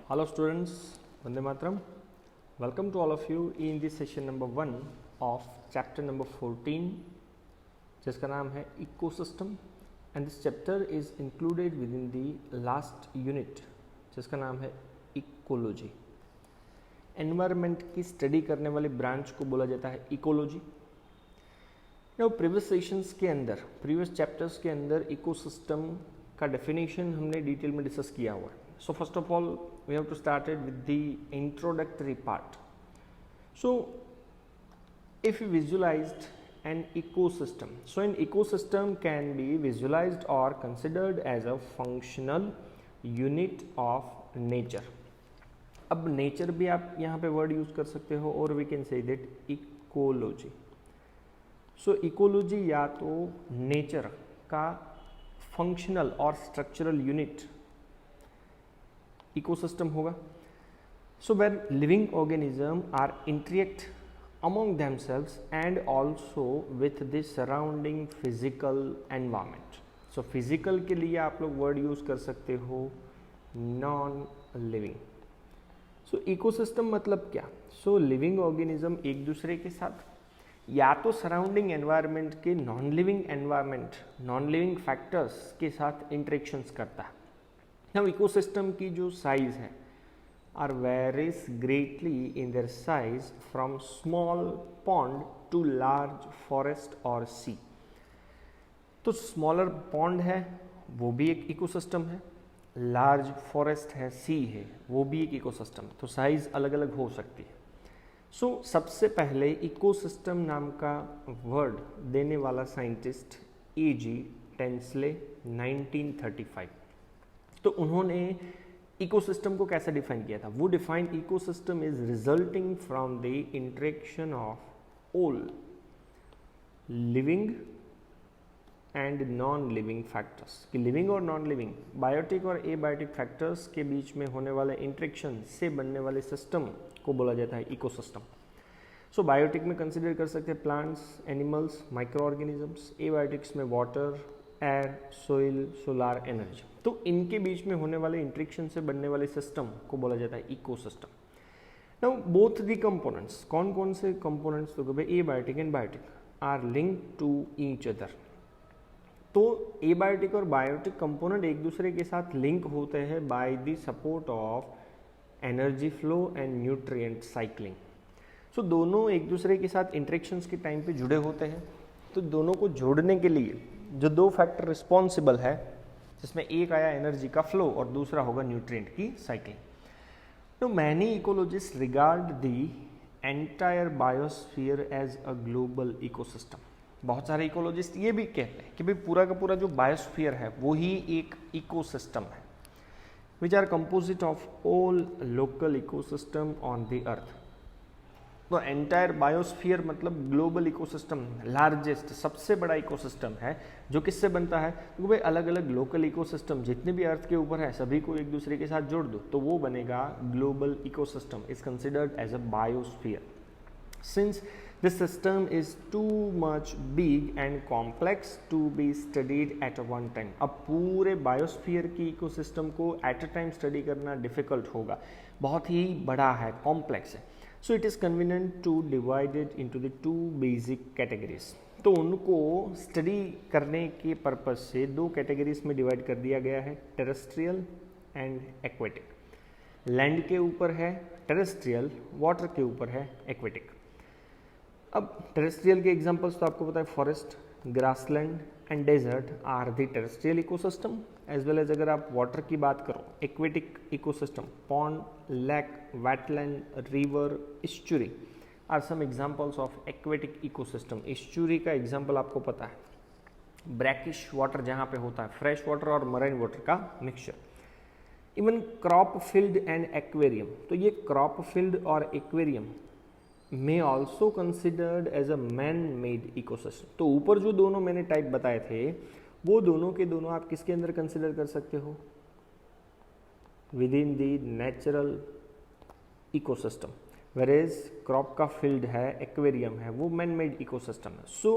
Hello students, Vande Mataram. Welcome to all of you in this session number 1 of chapter number 14 जिसका नाम है Ecosystem and this chapter is included within the last unit जिसका नाम है Ecology. Environment की study करने वाली branch को बोला जाता है Ecology. प्रीवियस सेशंस के अंदर, प्रीवियस चैप्टर्स के अंदर इकोसिस्टम का डेफिनेशन हमने डिटेल में डिस्कस किया हुआ है. So first of all, we have to start it with the introductory part. So if you visualized an ecosystem, so an ecosystem can be visualized or considered as a functional unit of nature. अब nature भी आप यहाँ पे word use कर सकते हो और we can say that ecology. So ecology या तो nature का functional और structural unit ecosystem होगा. So when living organism are interact among themselves and also with the surrounding physical environment. So physical के लिए आप लोग word use कर सकते हो non living. So ecosystem मतलब क्या? So living organism एक दूसरे के साथ या तो सराउंडिंग एनवायरनमेंट के non living environment, non living factors के साथ इंटरेक्शंस करता है. नाउ इकोसिस्टम की जो साइज है are varies greatly in their size from small pond to large forest और सी. तो स्मॉलर पॉन्ड है वो भी एक इकोसिस्टम है, लार्ज फॉरेस्ट है, सी है, वो भी एक इकोसिस्टम. तो साइज अलग अलग हो सकती है. सो सबसे पहले इकोसिस्टम नाम का वर्ड देने वाला साइंटिस्ट A.G. टेंसले 1935. तो उन्होंने इकोसिस्टम को कैसे डिफाइन किया था? वो define ecosystem is resulting from the interaction of all living and non living factors. कि लिविंग और नॉन लिविंग, बायोटिक और एबायोटिक फैक्टर्स के बीच में होने वाले इंटरेक्शन से बनने वाले सिस्टम को बोला जाता है इकोसिस्टम. सो बायोटिक में कंसिडर कर सकते हैं प्लांट्स, एनिमल्स, माइक्रो ऑर्गेनिजम्स. एबायोटिक्स में water, air, soil, solar energy. तो इनके बीच में होने वाले इंटरेक्शन से बनने वाले सिस्टम को बोला जाता है ecosystem. Now both the components, कौन कौन से कंपोनेंट्स? तो भाई abiotic and biotic are linked to each other. तो एबायोटिक और बायोटिक कंपोनेंट एक दूसरे के साथ लिंक होते हैं by the support of energy flow and nutrient cycling. So दोनों एक दूसरे के साथ इंटरेक्शंस के टाइम पे जुड़े होते हैं. तो दोनों को जोड़ने के लिए जो दो फैक्टर रिस्पॉन्सिबल है, जिसमें एक आया एनर्जी का फ्लो और दूसरा होगा न्यूट्रिएंट की साइक्लिंग. तो many ecologists regard the entire biosphere as a global ecosystem. बहुत सारे इकोलॉजिस्ट ये भी कहते हैं कि भाई पूरा का पूरा जो बायोस्फीयर है वो ही एक इकोसिस्टम है, which are composite of all local ecosystem on the earth. तो एंटायर बायोस्फीयर मतलब ग्लोबल इकोसिस्टम, लार्जेस्ट, सबसे बड़ा इकोसिस्टम है जो किससे बनता है? तो भाई अलग अलग लोकल इकोसिस्टम जितने भी अर्थ के ऊपर है सभी को एक दूसरे के साथ जोड़ दो तो वो बनेगा global ecosystem. Is considered as a biosphere. Since this system is too much big and complex to be studied at one time. अब पूरे बायोस्फीयर की इकोसिस्टम को एट अ टाइम स्टडी करना डिफिकल्ट होगा, बहुत ही बड़ा है, कॉम्प्लेक्स है. So it is convenient to divide it into the two basic categories. तो उनको स्टडी करने के पर्पज से दो कैटेगरीज में डिवाइड कर दिया गया है, टेरेस्ट्रियल एंड एक्वेटिक. लैंड के ऊपर है टेरेस्ट्रियल, वाटर के ऊपर है एक्वेटिक. अब टेरेस्ट्रियल के एग्जांपल्स तो आपको पता है, forest, grassland and desert are the terrestrial ecosystem. As well as अगर आप वाटर की बात करो, aquatic ecosystem, pond, lake, wetland, river, estuary are some examples of aquatic ecosystem. Estuary का एग्जांपल आपको पता है, ब्रैकिश वाटर जहाँ पे होता है, फ्रेश वाटर और मरीन वाटर का mixture. Even crop field and aquarium. तो ये क्रॉप फील्ड और aquarium may also considered as a man-made ecosystem. तो ऊपर जो दोनों मैंने टाइप बताए थे वो दोनों के दोनों आप किसके अंदर कंसिडर कर सकते हो? With in the natural ecosystem. whereas crop का फील्ड है, एक्वेरियम है, वो मैन मेड इकोसिस्टम है. So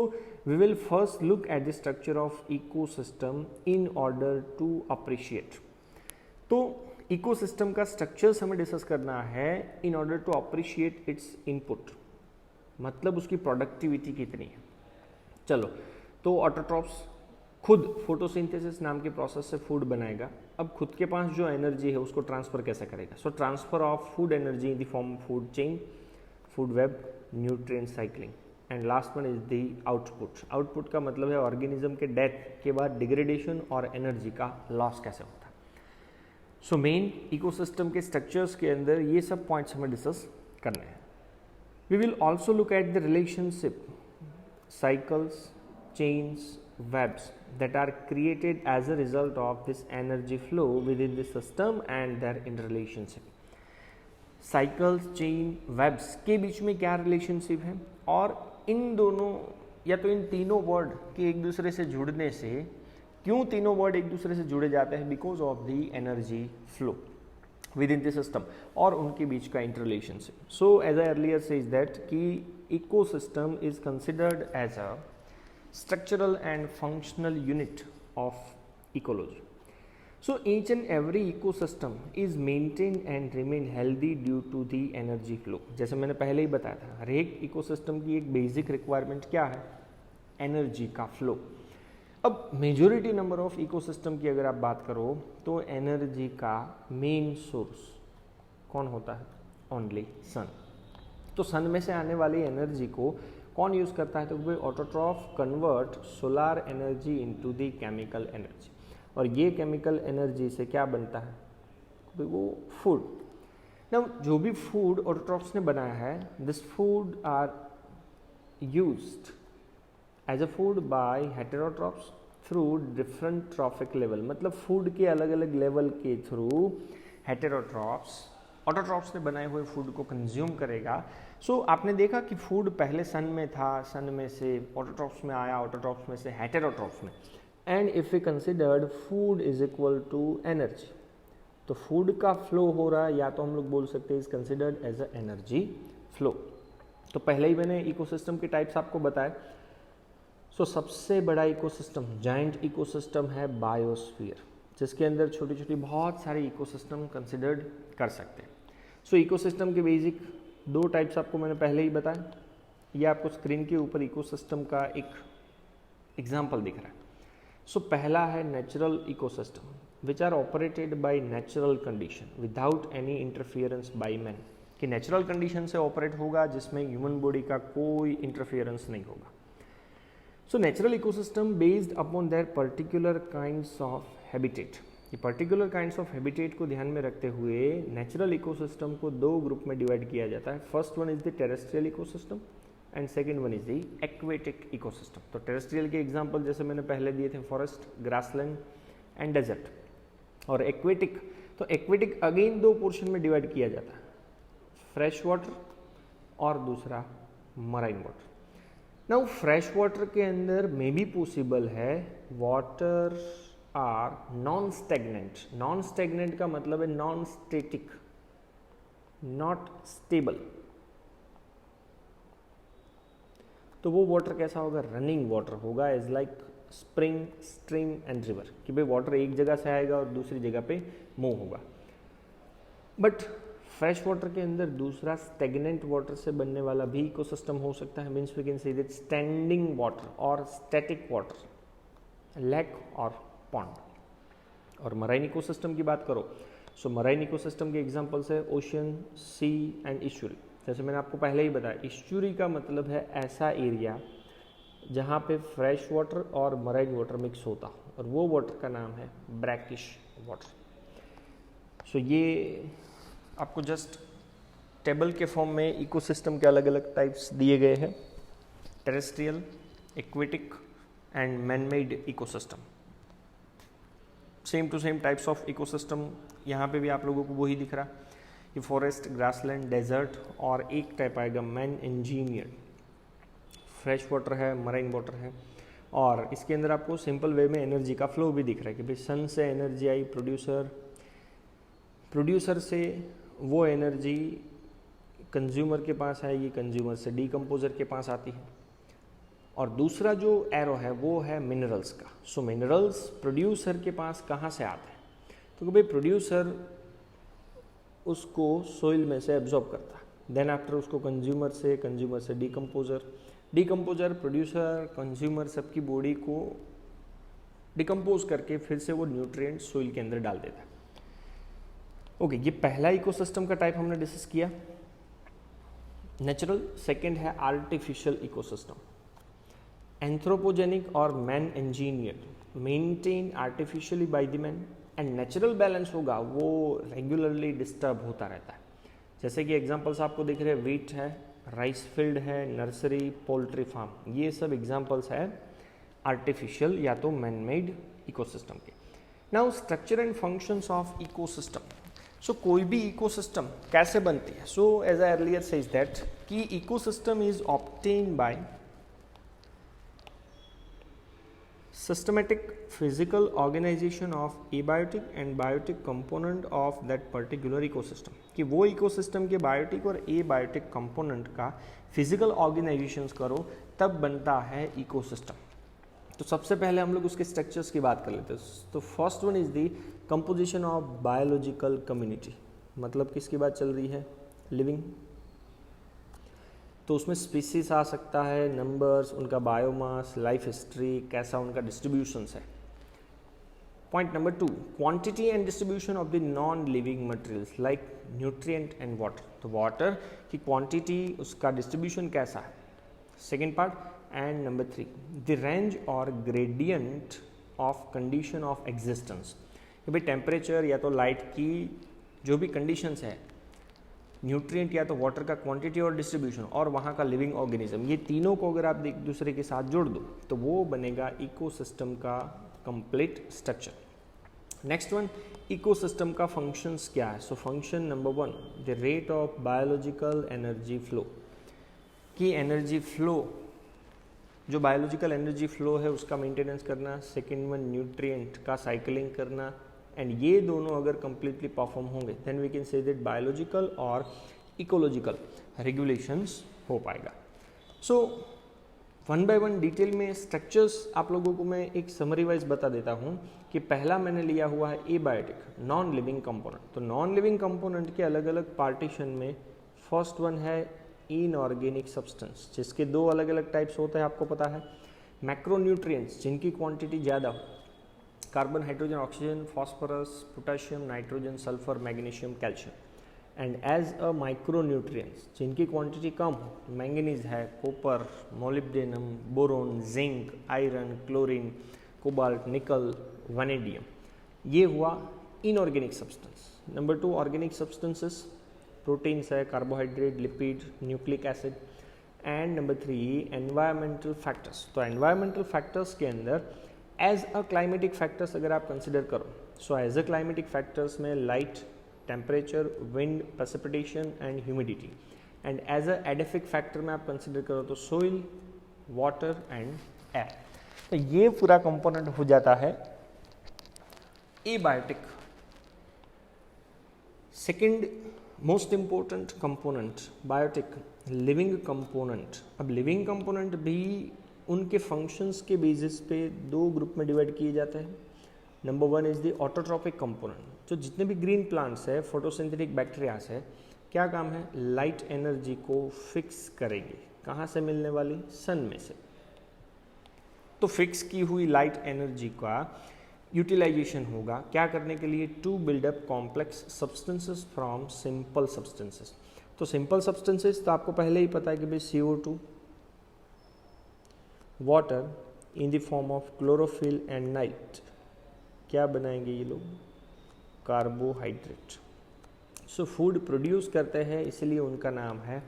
we will first look at the structure of ecosystem in order to appreciate. तो इकोसिस्टम का स्ट्रक्चर्स हमें डिस्कस करना है in order to appreciate its input, मतलब उसकी प्रोडक्टिविटी कितनी है। चलो, तो ऑटोट्रॉप्स खुद फोटोसिंथेसिस नाम के प्रोसेस से फूड बनाएगा। अब खुद के पास जो एनर्जी है उसको ट्रांसफर कैसे करेगा? सो transfer of food energy in the form of food chain, food web, nutrient cycling, and last one is the output. Output का मतलब है ऑर्गेनिज्म के डेथ के बाद डिग्रेडेशन और एनर्जी का लॉस कैसे होता है। सो मेन इकोसिस्टम के स्ट्रक्चर्स के अंदर ये सब पॉइंट्स हमें डिस्कस करने हैं। We will also look at the relationship, cycles, chains, webs that are created as a result of this energy flow within the system and their interrelationship. Cycles, chain, webs के बीच में क्या relationship है, और इन दोनों या तो इन तीनों वर्ड के एक दूसरे से जुड़ने से, क्यों तीनों वर्ड एक दूसरे से जुड़े जाते हैं? Because of the energy flow within the system और उनके बीच का interrelationship. So as I earlier says that कि ecosystem is considered as a structural and functional unit of ecology. So each and every ecosystem is maintained and remain healthy due to the energy flow. जैसे मैंने पहले ही बताया था, हर एक ecosystem की एक basic requirement क्या है? एनर्जी का फ्लो। अब मेजॉरिटी नंबर ऑफ इकोसिस्टम की अगर आप बात करो तो एनर्जी का मेन सोर्स कौन होता है? Only son. तो सन में से आने वाली एनर्जी को कौन यूज़ करता है? तो भाई autotroph convert solar energy into the chemical energy, और ये केमिकल एनर्जी से क्या बनता है? भाई वो फूड। ना जो भी फूड ऑटोट्रॉफ्स ने बनाया है, this food are used as a food by heterotrophs through different trophic level, मतलब फूड के अलग अलग लेवल के थ्रू हेटेरोट्रॉफ्स ऑटोट्रॉफ्स ने बनाए हुए फूड को कंज्यूम करेगा। सो आपने देखा कि फूड पहले सन में था, सन में से ऑटोट्रॉफ्स में आया, ऑटोट्रॉफ्स में से हेटेरोट्रॉफ्स में, and if we considered food is equal to energy, तो फूड का फ्लो हो रहा है, या तो हम लोग बोल सकते हैं is considered as a energy flow. तो पहले ही मैंने इकोसिस्टम के टाइप्स आपको बताए। सो सबसे बड़ा इकोसिस्टम, जाइंट इकोसिस्टम है बायोस्फीयर, जिसके अंदर छोटी छोटी बहुत सारे इकोसिस्टम कंसिडर्ड कर सकते हैं। सो इकोसिस्टम के बेसिक दो टाइप्स आपको मैंने पहले ही बताया। ये आपको स्क्रीन के ऊपर इकोसिस्टम का एक एग्जाम्पल दिख रहा है। सो पहला है natural ecosystem which are operated by natural condition without any interference by man, कि नेचुरल कंडीशन से ऑपरेट होगा जिसमें ह्यूमन बॉडी का कोई इंटरफियरेंस नहीं होगा। So natural ecosystem based upon their particular kinds of habitat. ये पर्टिकुलर काइंड्स ऑफ हैबिटेट को ध्यान में रखते हुए नेचुरल इकोसिस्टम को दो ग्रुप में डिवाइड किया जाता है। First one is the terrestrial ecosystem and second one is the aquatic ecosystem. तो टेरेस्ट्रियल के एग्जांपल जैसे मैंने पहले दिए थे, फॉरेस्ट, ग्रासलैंड एंड डेजर्ट। और एक्वेटिक, तो एक्वेटिक अगेन दो पोर्शन में डिवाइड किया जाता है, फ्रेश वाटर और दूसरा marine water. Now fresh water के अंदर में भी पॉसिबल है water are non stagnant. Non stagnant का मतलब है नॉन स्टेटिक, नॉट स्टेबल। तो वो वाटर कैसा होगा? रनिंग वाटर होगा, as like spring, stream and river, कि भाई वाटर एक जगह से आएगा और दूसरी जगह पे मूव होगा। बट फ्रेश वाटर के अंदर दूसरा स्टेगनेंट वाटर से बनने वाला भी इकोसिस्टम हो सकता है। Means we can say that standing water और स्टैटिक वाटर, लेक और पॉन्ड। और मराइन इकोसिस्टम की बात करो, सो मराइन इकोसिस्टम के एग्जांपल्स है ओशन, सी एंड इस्चुरी। जैसे मैंने आपको पहले ही बताया, इस्चुरी का मतलब है ऐसा एरिया जहाँ पे फ्रेश वाटर और मराइन वाटर मिक्स होता हो, और वो वाटर का नाम है ब्रैकिश वाटर। सो ये आपको जस्ट टेबल के फॉर्म में इकोसिस्टम के अलग अलग टाइप्स दिए गए हैं, terrestrial, aquatic and manmade ecosystem. Same to same types of ecosystem यहाँ पे भी आप लोगों को वही दिख रहा, ये फॉरेस्ट, ग्रासलैंड, डेजर्ट, और एक टाइप आएगा मैन इंजीनियर्ड, फ्रेश वाटर है, मराइन वाटर है। और इसके अंदर आपको सिंपल वे में एनर्जी का फ्लो भी दिख रहा है कि भाई सन से एनर्जी आई प्रोड्यूसर से वो एनर्जी कंज्यूमर के पास आएगी, कंज्यूमर से डीकम्पोजर के पास आती है। और दूसरा जो एरो है वो है मिनरल्स का। सो मिनरल्स प्रोड्यूसर के पास कहाँ से आते हैं? तो भाई प्रोड्यूसर उसको सोइल में से एब्जॉर्ब करता है। देन आफ्टर उसको कंज्यूमर से डिकम्पोजर प्रोड्यूसर कंज्यूमर सबकी बॉडी को डिकम्पोज करके फिर से वो न्यूट्रिएंट सोइल के अंदर डाल देता है। ओके, ये पहला इकोसिस्टम का टाइप हमने डिस्कस किया, नेचुरल। सेकंड है आर्टिफिशियल इकोसिस्टम, एंथ्रोपोजेनिक और man engineer, maintain artificially by the man, and natural balance होगा वो रेगुलरली डिस्टर्ब होता रहता है। जैसे कि एग्जांपल्स आपको दिख रहे हैं, वीट है, राइस फील्ड है, नर्सरी, पोल्ट्री फार्म, ये सब एग्जांपल्स है आर्टिफिशियल या तो मैन मेड इकोसिस्टम के। Now structure and functions of ecosystem. So कोई भी इकोसिस्टम कैसे बनती है? So as I earlier says that कि ecosystem is obtain by systematic physical organization of abiotic and biotic component of that particular ecosystem, कि वो ecosystem के biotic और abiotic component का physical organizations करो तब बनता है ecosystem। तो सबसे पहले हम लोग उसके structures की बात कर लेते हैं। तो first one is the composition of biological community, मतलब किसकी बात चल रही है? लिविंग। तो उसमें स्पीसीज आ सकता है, नंबर्स, उनका बायोमास, लाइफ हिस्ट्री, कैसा उनका डिस्ट्रीब्यूशंस है। Point number 2, quantity and distribution of the non living materials like nutrient and water. तो वाटर की क्वांटिटी, उसका डिस्ट्रीब्यूशन कैसा है, second part. And number 3, the range और gradient of condition of existence, कि भाई टेम्परेचर या तो लाइट की जो भी कंडीशंस है, न्यूट्रिएंट या तो वाटर का क्वांटिटी और डिस्ट्रीब्यूशन, और वहाँ का लिविंग ऑर्गेनिज्म, ये तीनों को अगर आप एक दूसरे के साथ जोड़ दो तो वो बनेगा इकोसिस्टम का complete structure. Next one, ecosystem का फंक्शंस क्या है? So function number 1, the rate of biological energy flow, की एनर्जी फ्लो, जो बायोलॉजिकल एनर्जी फ्लो है उसका मेंटेनेंस करना। सेकेंड वन, न्यूट्रिएंट का साइकिलिंग करना। एंड ये दोनों अगर कंप्लीटली परफॉर्म होंगे then we can say that biological और इकोलॉजिकल रेगुलेशंस हो पाएगा। So one by one detail में स्ट्रक्चर्स आप लोगों को मैं एक समरी वाइज बता देता हूँ कि पहला मैंने लिया हुआ है एबायोटिक, नॉन लिविंग कंपोनेंट। तो नॉन लिविंग कंपोनेंट के अलग अलग पार्टीशन में फर्स्ट वन है इनऑर्गेनिक सब्सटेंस, जिसके दो अलग अलग टाइप्स होते हैं, आपको पता है। मैक्रोन्यूट्रिएंट्स, जिनकी क्वांटिटी ज़्यादा हो, carbon, hydrogen, oxygen, phosphorus, potassium, nitrogen, sulphur, magnesium, calcium. And as a micronutrients, जिनकी क्वांटिटी कम हो, मैंगनीज है, copper, molybdenum, boron, zinc, iron, chlorine, cobalt, nickel, vanadium. ये हुआ inorganic substance. Number 2, organic substances, proteins है, carbohydrate, lipid, nucleic acid. And number 3, environmental factors. तो environmental factors के अंदर एज अ क्लाइमेटिक फैक्टर्स अगर आप कंसिडर करो, so as a climatic factors में light, temperature, wind, precipitation and humidity. And as a edaphic factor में आप consider करो तो सोइल, वाटर एंड एयर। तो ये पूरा कंपोनेंट हो जाता है abiotic. Second most important component biotic, living component. अब लिविंग कंपोनेंट भी उनके फंक्शंस के बेसिस पे दो ग्रुप में डिवाइड किए जाते हैं। Number 1 is the autotrophic component. जो जितने भी ग्रीन प्लांट्स है, फोटोसिंथेटिक बैक्टीरियाज है, क्या काम है? लाइट एनर्जी को फिक्स करेंगे। कहाँ से मिलने वाली? सन में से। तो फिक्स की हुई लाइट एनर्जी का यूटिलाइजेशन होगा क्या करने के लिए? To build up complex substances from simple substances. तो सिंपल सब्सटेंसेस तो आपको पहले ही पता है कि भाई CO2, water in the form of chlorophyll and night, क्या बनाएंगे ये लोग? कार्बोहाइड्रेट। सो फूड प्रोड्यूस करते हैं, इसलिए उनका नाम है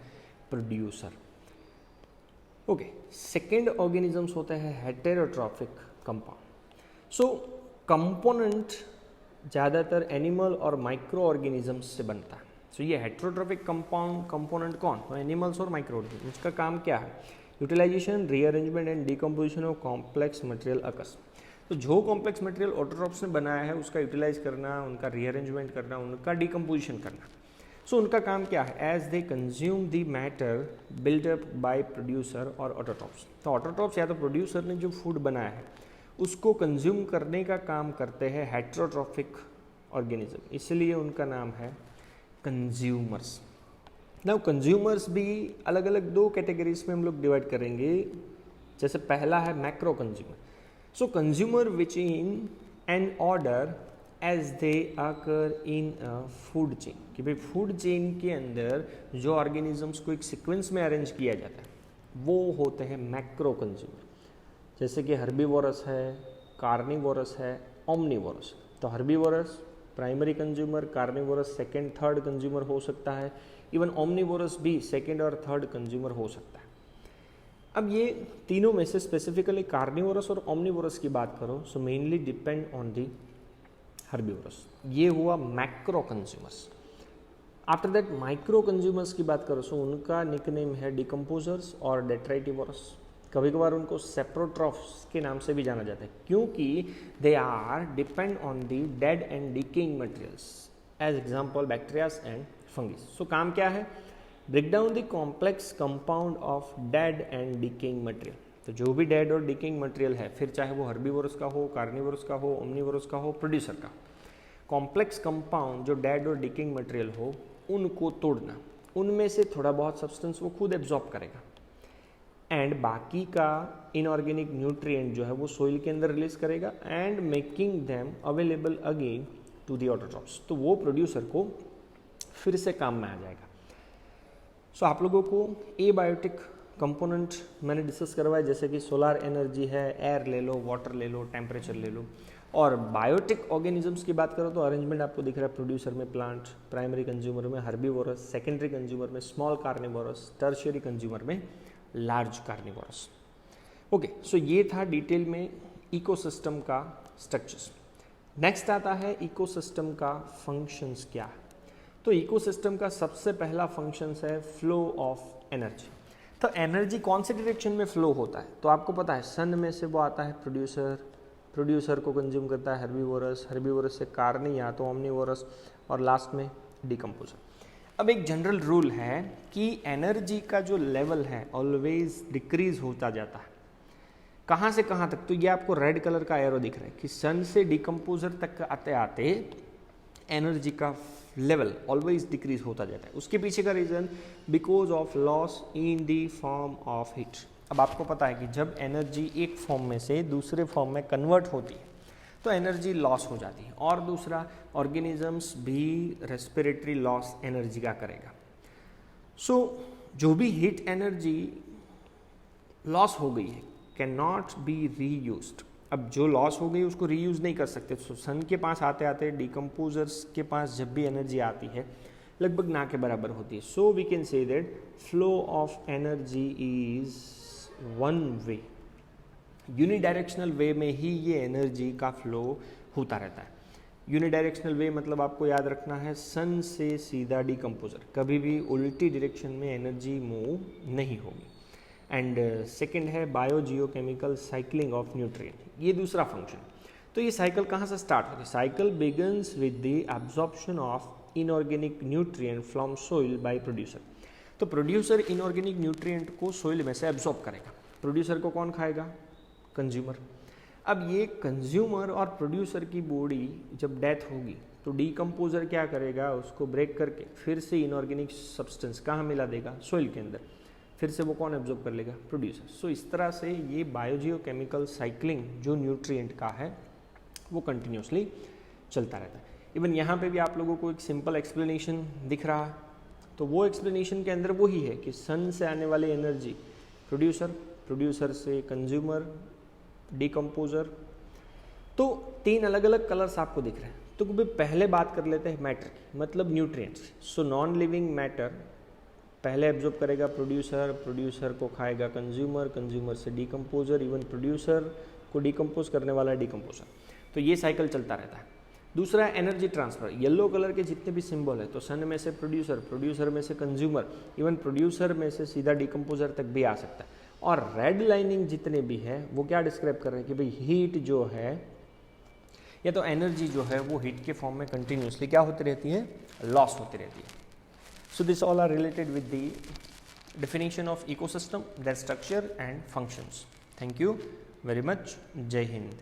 प्रोड्यूसर। ओके, सेकेंड ऑर्गेनिजम्स होते हैं हेटेरोट्रॉफिक कंपाउंड। सो कंपोनेंट ज़्यादातर एनिमल और माइक्रो ऑर्गेनिजम्स से बनता है। सो ये हेटेरोट्रॉफिक कंपोनेंट कौन? एनिमल्स और माइक्रो ऑर्गेनिजम्स। उसका काम क्या है? Utilisation, rearrangement and decomposition of complex material अकस। तो जो कॉम्प्लेक्स मटेरियल ऑटोट्रॉप्स ने बनाया है उसका यूटिलाइज करना, उनका रीअरेंजमेंट करना, उनका डिकम्पोजिशन करना। सो उनका काम क्या है? As they consume the matter buildup by producer और ऑटोट्रॉप्स। तो ऑटोट्रॉप्स या तो प्रोड्यूसर ने जो फूड बनाया है उसको कंज्यूम करने का काम करते हैं हेटेरोट्रॉफिक ऑर्गेनिज्म, इसलिए उनका नाम है कंज्यूमर्स। नाउ कंज्यूमर्स भी अलग अलग दो कैटेगरीज में हम लोग डिवाइड करेंगे। जैसे पहला है macro consumer. So consumer which in an order as they occur in a food chain, कि भाई फूड चेन के अंदर जो ऑर्गेनिजम्स को एक सीक्वेंस में अरेंज किया जाता है वो होते हैं मैक्रो कंज्यूमर। जैसे कि हर्बीवोरस है, कार्निवोरस है, ओमनीवोरस। तो herbivorous primary consumer, carnivorous second third consumer हो सकता है, इवन ओमनीवोरस भी सेकेंड और थर्ड कंज्यूमर हो सकता है। अब ये तीनों में से स्पेसिफिकली कार्निवोरस और ओमनीवोरस की बात करो so mainly depend on the herbivorous. ये हुआ macro consumers. After that micro consumers की बात करो सो उनका निकनेम है डिकम्पोजर्स और डेट्राइटिवोरस। कभी कभार उनको सेप्रोट्रॉफ्स के नाम से भी जाना जाता है क्योंकि they are depend on the dead and decaying materials, as example bacterias and fungus. So काम क्या है? Break down the complex compound of dead and decaying material. तो जो भी डेड और डिकेइंग मटेरियल है, फिर चाहे वो हर्बीवोरस का हो, कार्निवोरस का हो, ओमनीवोरस का हो, प्रोड्यूसर का, कॉम्प्लेक्स कंपाउंड जो डेड और डिकेइंग मटेरियल हो उनको तोड़ना, उनमें से थोड़ा बहुत सब्सटेंस वो खुद एब्जॉर्ब करेगा एंड बाकी का इनऑर्गेनिक न्यूट्रिएंट जो है वो सोइल के अंदर रिलीज करेगा and making them available again to the autotrophs. तो वो प्रोड्यूसर को फिर से काम में आ जाएगा। सो आप लोगों को एबायोटिक कंपोनेंट मैंने डिस्कस करवाया, जैसे कि सोलार एनर्जी है, एयर ले लो, वाटर ले लो, टेम्परेचर ले लो। और बायोटिक ऑर्गेनिजम्स की बात करो तो अरेंजमेंट आपको दिख रहा है, प्रोड्यूसर में प्लांट, प्राइमरी कंज्यूमर में हर्बीवोरस, सेकेंडरी कंज्यूमर में स्मॉल कार्निवोरस, टर्शियरी कंज्यूमर में लार्ज कार्निवोरस। ओके, सो ये था डिटेल में इकोसिस्टम का स्ट्रक्चर्स। नेक्स्ट आता है इकोसिस्टम का फंक्शंस क्या है। तो इकोसिस्टम का सबसे पहला फंक्शंस है फ्लो ऑफ एनर्जी। तो एनर्जी कौन से डायरेक्शन में फ्लो होता है? तो आपको पता है सन में से वो आता है प्रोड्यूसर, प्रोड्यूसर को कंज्यूम करता है हर्बीवोरस, हर्बीवोरस से कार्नी या तो ओमनीवोरस और लास्ट में डिकम्पोजर। अब एक जनरल रूल है कि एनर्जी का जो लेवल है ऑलवेज डिक्रीज होता जाता है। कहाँ से कहाँ तक? तो ये आपको रेड कलर का एरो दिख रहा है कि सन से डिकम्पोजर तक आते आते एनर्जी का लेवल ऑलवेज डिक्रीज होता जाता है। उसके पीछे का reason because of loss in the form of heat. अब आपको पता है कि जब एनर्जी एक फॉर्म में से दूसरे फॉर्म में कन्वर्ट होती है तो एनर्जी लॉस हो जाती है। और दूसरा, ऑर्गेनिजम्स भी रेस्पिरेटरी लॉस एनर्जी का करेगा। सो जो भी हीट एनर्जी लॉस हो गई है कैन नॉट बी रीयूज्ड। अब जो लॉस हो गई उसको रीयूज नहीं कर सकते। तो सन के पास आते आते डिकम्पोजर्स के पास जब भी एनर्जी आती है लगभग ना के बराबर होती है। So we can say that flow of energy is one way, unidirectional way में ही ये एनर्जी का फ्लो होता रहता है। यूनिडायरेक्शनल वे मतलब आपको याद रखना है सन से सीधा डिकम्पोजर, कभी भी उल्टी डायरेक्शन में एनर्जी मूव नहीं होगी। एंड सेकंड है बायोजियोकेमिकल साइक्लिंग ऑफ न्यूट्रिएंट, ये दूसरा फंक्शन। तो ये साइकिल कहाँ से स्टार्ट होती है? Cycle begins with the absorption of inorganic nutrient from soil by producer. तो प्रोड्यूसर इनऑर्गेनिक न्यूट्रिएंट को सोइल में से एब्जॉर्ब करेगा। प्रोड्यूसर को कौन खाएगा? कंज्यूमर। अब ये कंज्यूमर और प्रोड्यूसर की बॉडी जब डेथ होगी तो डिकम्पोजर क्या करेगा? उसको ब्रेक करके फिर से इनऑर्गेनिक सब्सटेंस कहाँ मिला देगा? सोइल के अंदर। फिर से वो कौन एब्जॉर्ब कर लेगा? प्रोड्यूसर। सो इस तरह से ये बायोजियोकेमिकल साइक्लिंग जो न्यूट्रिएंट का है वो कंटिन्यूसली चलता रहता है। इवन यहाँ पे भी आप लोगों को एक सिंपल एक्सप्लेनेशन दिख रहा है, तो वो एक्सप्लेनेशन के अंदर वही है कि सन से आने वाली एनर्जी प्रोड्यूसर, प्रोड्यूसर से कंज्यूमर, डिकम्पोजर। तो तीन अलग अलग कलर्स आपको दिख रहे हैं। तो भी पहले बात कर लेते हैं मैटर की, मतलब nutrients. So non living matter पहले एब्जॉर्ब करेगा प्रोड्यूसर, प्रोड्यूसर को खाएगा कंज्यूमर, कंज्यूमर से डिकम्पोजर, इवन प्रोड्यूसर को डिकम्पोज करने वाला डिकम्पोजर। तो ये साइकिल चलता रहता है। दूसरा एनर्जी ट्रांसफर, येलो कलर के जितने भी सिंबल है तो सन में से प्रोड्यूसर, प्रोड्यूसर में से कंज्यूमर, इवन प्रोड्यूसर में से सीधा डिकम्पोजर तक भी आ सकता है। और रेड लाइनिंग जितने भी है वो क्या डिस्क्राइब कर रहे हैं कि भाई हीट जो है या तो एनर्जी जो है वो हीट के फॉर्म में कंटिन्यूसली क्या होती रहती है? लॉस होती रहती है। So this all are related with the definition of ecosystem, their structure and functions. Thank you very much. Jai Hind.